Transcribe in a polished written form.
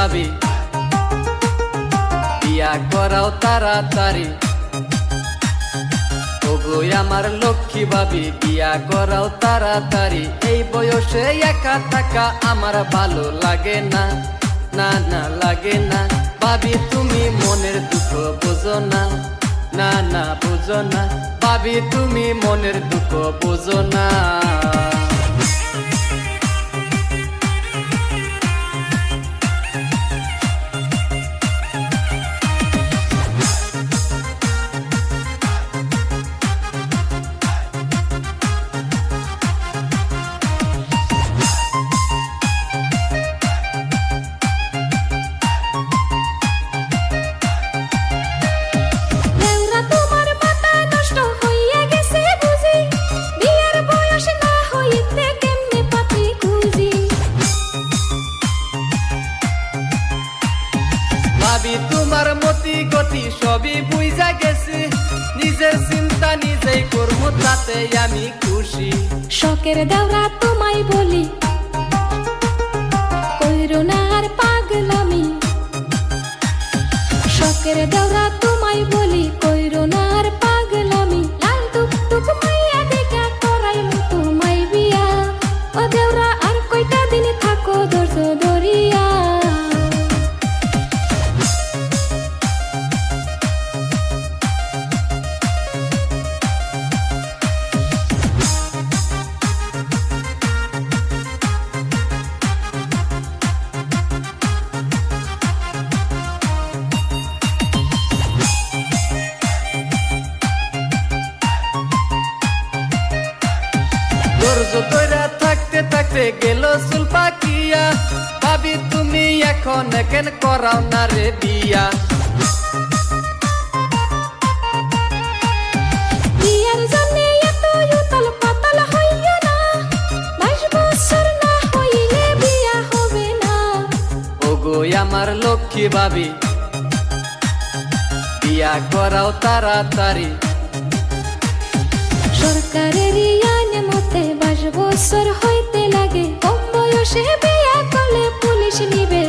ভাবি বিয়া করাও তাড়াতাড়ি। ওগো আমার লক্ষ্মী ভাবি বিয়া করাও তাড়াতাড়ি। এই বয়সে একা থাকা আমার ভালো লাগে না, না না লাগে না। ভাবি তুমি মনের দুঃখ বোঝো না, না না বুঝো না। ভাবি তুমি মনের দুঃখ বোঝো না। ভাবি তোমার মতি গতি সবই বুঝা গেছি, নিজের চিন্তা নিজেই করবো তাতে আমি খুশি। শখের দেওরা তোমায় বলি কইরো না আর পাগলামি। শখের দেওরা তোমায় বলি কইরো না আর পাগলামি। লাল টুকটুক মাইয়া দেখা করাইলো তোমায় বিয়া। ও দেওরা আর কয়টা দিন থাকো ধৈর্য ধরিয়া। ধৈর্য ধইরা থাকতে থাকতে গেল চুল পাকিয়া। ভাবি তুমি এখন কেন করাও না রে বিয়া। বিয়ার জন্যে এত উতাল পাতাল হইও না, 22 বছর না হইলে বিয়া হবে না। ওগো আমার লক্ষ্মী ভাবি বিয়া করাও তাড়াতাড়ি। সরকারের আইন মতে 22 বছর হইতে লাগে, কম বয়সে বিয়া করলে পুলিশ নিবে।